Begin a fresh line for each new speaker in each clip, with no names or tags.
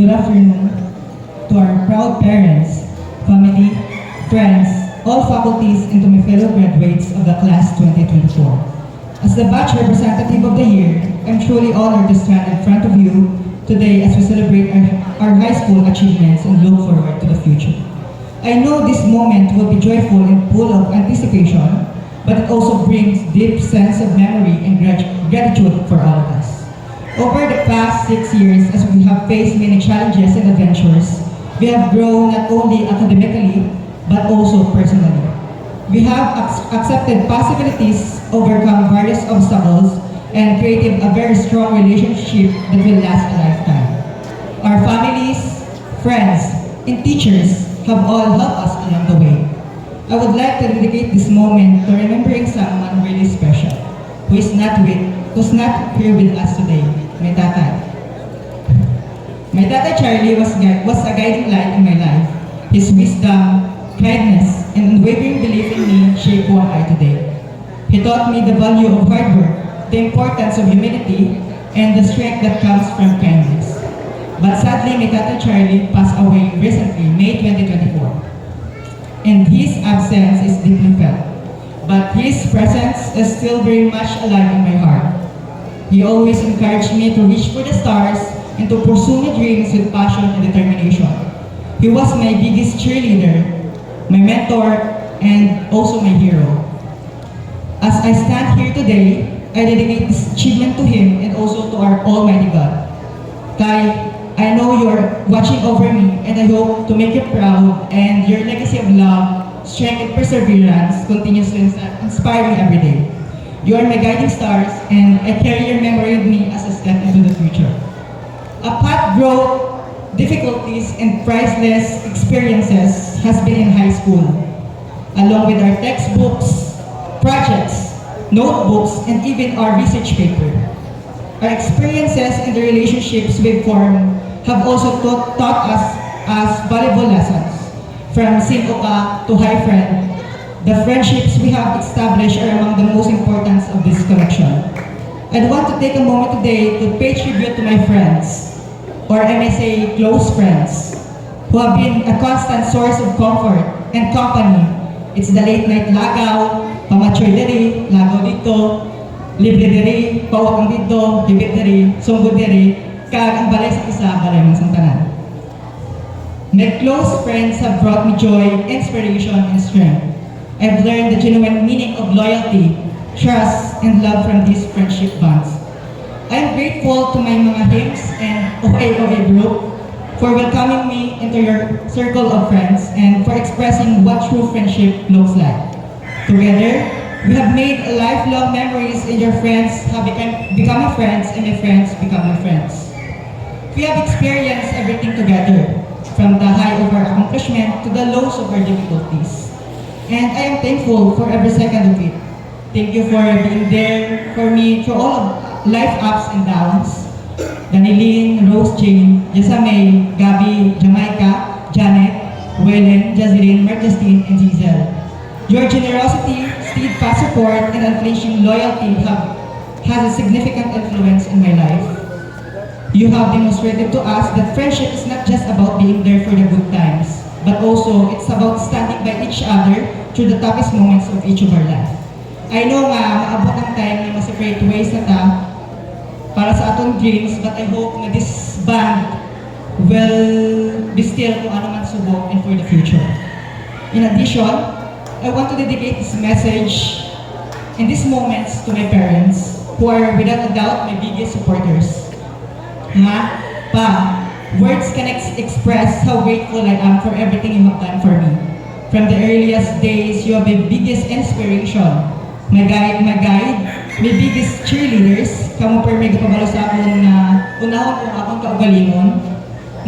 Good afternoon to our proud parents, family, friends, all faculties, and to my fellow graduates of the class 2024. As the batch representative of the year, I'm truly honored to stand in front of you today as we celebrate our high school achievements and look forward to the future. I know this moment will be joyful and full of anticipation, but it also brings deep sense of memory and gratitude for all of us. Over the past 6 years, as we have faced many challenges and adventures, we have grown not only academically, but also personally. We have accepted possibilities, overcome various obstacles, and created a very strong relationship that will last a lifetime. Our families, friends, and teachers have all helped us along the way. I would like to dedicate this moment to remembering someone really special, who's not here with us today, my tatay. My tatay Charlie was a guiding light in my life. His wisdom, kindness, and unwavering belief in me shaped who I am today. He taught me the value of hard work, the importance of humility, and the strength that comes from kindness. But sadly, my tatay Charlie passed away recently, May 2024. And his absence is deeply felt. But his presence is still very much alive in my heart. He always encouraged me to reach for the stars and to pursue my dreams with passion and determination. He was my biggest cheerleader, my mentor, and also my hero. As I stand here today, I dedicate this achievement to him and also to our Almighty God. Kai, I know you're watching over me, and I hope to make you proud, and your legacy of love, strength, and perseverance continues to inspire me every day. You are my guiding stars, and I carry your memory with me as I step into the future. A path growth, difficulties, and priceless experiences has been in high school, along with our textbooks, projects, notebooks, and even our research paper. Our experiences and the relationships we've formed have also taught us as valuable lessons. From Sinoka to High Friend, the friendships we have established are among the most important of this collection. I'd want to take a moment today to pay tribute to my friends, or I may say close friends, who have been a constant source of comfort and company. It's the late night lagaw, pamachoy diri, lagaw dito, libre diri, pawakang dito, hibit diri, sunggod diri, kag ang balay sa isa, balay man sa tanan. My close friends have brought me joy, inspiration, and strength. I've learned the genuine meaning of loyalty, trust, and love from these friendship bonds. I'm grateful to my mga hymns and OA group for welcoming me into your circle of friends and for expressing what true friendship looks like. Together, we have made lifelong memories, and your friends have become my friends, and my friends become my friends. We have experienced everything together, from the high of our accomplishment to the lows of our difficulties. And I am thankful for every second of it. Thank you for being there for me through all of life ups and downs. Danilyn, Rose Jane, Jessamay, Gabby, Jamaica, Janet, Wellen, Jazlyn, Mark Justine, and Giselle. Your generosity, steadfast support, and unflinching loyalty has a significant influence in my life. You have demonstrated to us that friendship is not just about being there for the good times, but also it's about standing by each other through the toughest moments of each of our life. I know nga, maabot ang time na ma-separate ways na ta para sa atong dreams, but I hope na this band will be still kung ano man subok and for the future. In addition, I want to dedicate this message in these moments to my parents, who are without a doubt my biggest supporters. Ma, Pa, words can express how grateful I am for everything you have done for me. From the earliest days, you are my biggest inspiration, my guide, my biggest cheerleaders. Kamo per may gapabalo sa akong na unahon kung akong kaugalingon,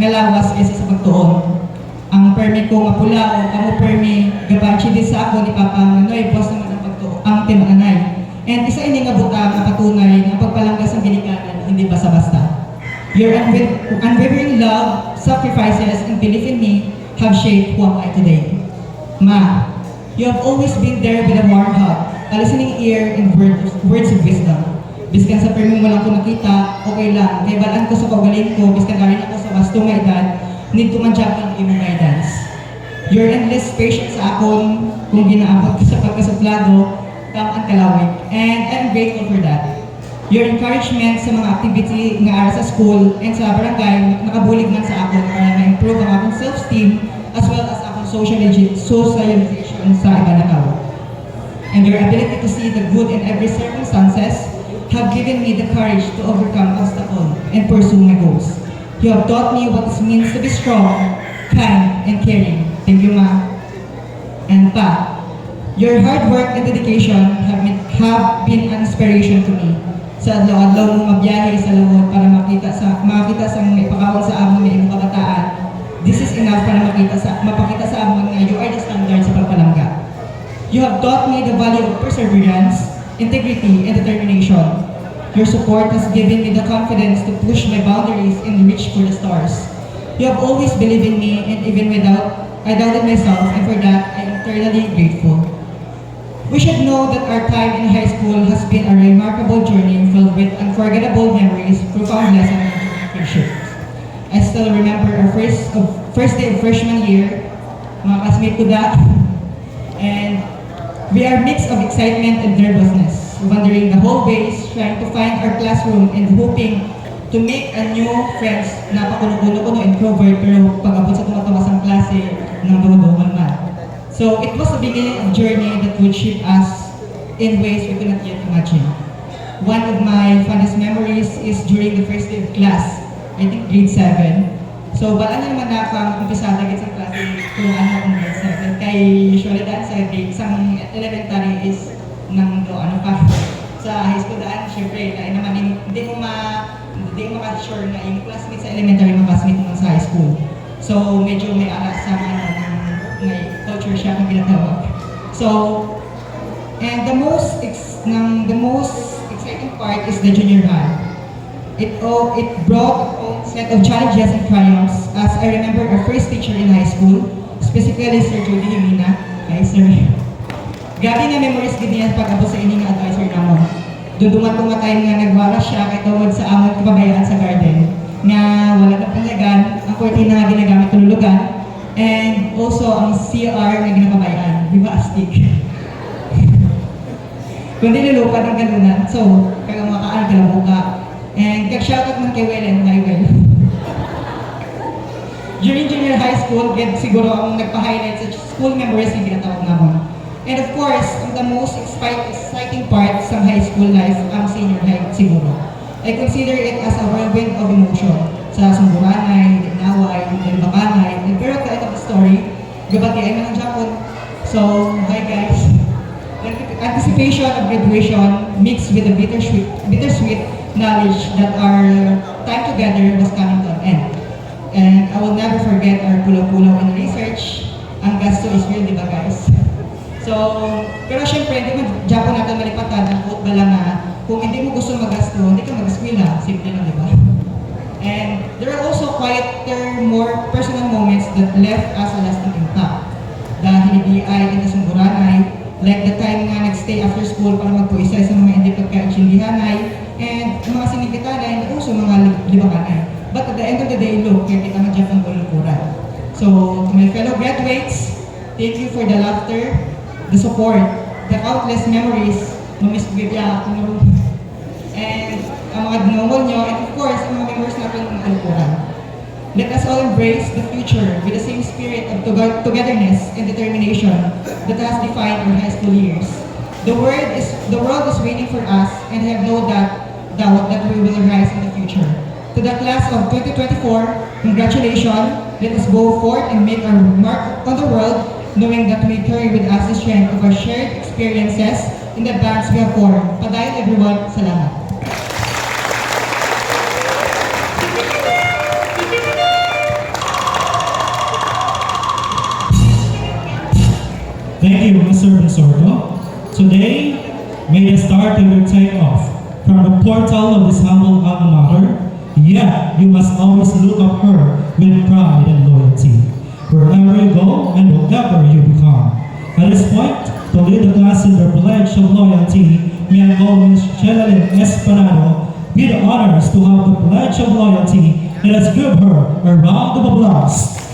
nga lawas kaysa sa pagtuon. Ang permi ko nga pula o kamo permi gabanchi din sa ako ni Papa Manoy, boss naman ang pagtuon, ang timanay. And isa ini nga butang nga patunay ng pagpalanggas ng ginikanan, hindi basta-basta. Your unwavering love, sacrifices, and belief in me have shaped who am I today. Ma, you have always been there with a warm hug, a listening ear, and words of wisdom. Biskan sa permi mo lang ko nakita, okay lang. Kay balaan ko sa pagaling ko, biskan galing ako sa was to my dad, need ko man dyan ang imong guidance. Your endless patience sa akon kung ginaabot ko sa pagkasuplado, kam ang kalawig. And I'm grateful for that. Your encouragement sa mga activity nga ara sa school and sa barangay nakabulig man sa akon para ma-improve ang akong self-esteem as well as akong socialization sa iba na tao. And your ability to see the good in every circumstances have given me the courage to overcome obstacles and pursue my goals. You have taught me what it means to be strong, kind, and caring. Thank you, Ma. And Pa, your hard work and dedication have been an inspiration to me. Sa adlaw-adlaw mong mabiyahe sa lawod para makita sa mga ipakawal sa amon nga imong kabataan. This is enough para mapakita sa amon nga you are the standard sa pagpalangga. You have taught me the value of perseverance, integrity, and determination. Your support has given me the confidence to push my boundaries and reach for the stars. You have always believed in me, and even without, I doubted myself, and for that, I am eternally grateful. We should know that our time in high school has been a remarkable journey filled with unforgettable memories, profound lessons, and friendships. I still remember our first day of freshman year, mga classmates ko that, and we are a mix of excitement and nervousness, wandering the hallways, trying to find our classroom and hoping to make a new friends na pakuno-kuno introvert pero pag-abot sa tumatawas ang klase ng dumaduman man. So it was the beginning of a journey that would shape us in ways we could not yet imagine. One of my fondest memories is during the first day of class, I think grade 7. So wala na naman na akong umpisada sa klase kung ano akong grade 7. Kay usually daan sa grade, isang elementary is ng ano pa. Sa high school daan, syempre, naman hindi mo maka-sure na yung classmate sa elementary, mga classmate mo sa high school. So medyo may aras sa may culture shock na ginatawag. So, and the most exciting part is the junior high. It brought its own set of challenges and triumphs as I remember our first teacher in high school, specifically Sir Judy Himina. Hi, Sir. Gabi nga memories din niya pag-abot sa ining advisor namon. Doon time nga nagwala siya kay tawad sa amon kababayaan sa garden nga wala na panglagan, ang kurtina nga ginagamit tululugan, and also ang CR na ginapabayaan, di ba astig? Kundi nilupad ang ganunan, so kaya makaan ka buka. And kag-shoutout man kay Welen, hi Wel. During junior high school, siguro ang nagpa-highlight sa school memories na ginatawag naman. And of course, the most exciting part sa high school life ang senior high siguro. I consider it as a whirlwind of emotion. Sa sumburanay, dinaway, dinabakanay, and pero at the end of the story, gabati ay ng Japon. So, hi guys. Anticipation of graduation mixed with the bittersweet knowledge that our time together was coming to an end. And I will never forget our pulo-pulo in research. Ang gasto is real, di ba guys? So, pero syempre, hindi mo Japon natin malipatan ang quote bala na kung hindi mo gusto magasto, hindi ka mag-eskwela. Simple lang, di ba? And there are also quieter, more personal moments that left us a lasting impact. Dahil ay in the sumburanay, like the time nga nag-stay after school para magpuisa sa mga hindi pagkaintindihanay, and mga sinigitanay, and also mga libakanay. But at the end of the day, look, kaya kita madyak ang bulunkuran. So, to my fellow graduates, thank you for the laughter, the support, the countless memories, Miss Biblia, and ang mga dinungol nyo, and of course, ang mga members natin ng Alpuran. Let us all embrace the future with the same spirit of togetherness and determination that has defined our high school years. The world is waiting for us, and I have no doubt that we will rise in the future. To the class of 2024, congratulations. Let us go forth and make our mark on the world, knowing that we carry with us the strength of our shared experiences in the bands we have formed. Padayon everyone, salamat.
Thank you, Mr. Resorto. Today, may the star will take off from the portal of this humble alma mater. Yet, you must always look up her with pride and loyalty, wherever you go and whatever you become. At this point, to lead the class in their pledge of loyalty, may I call Ms. Sherilyn Espanado with the honors to have the pledge of loyalty Let us give her a round of applause.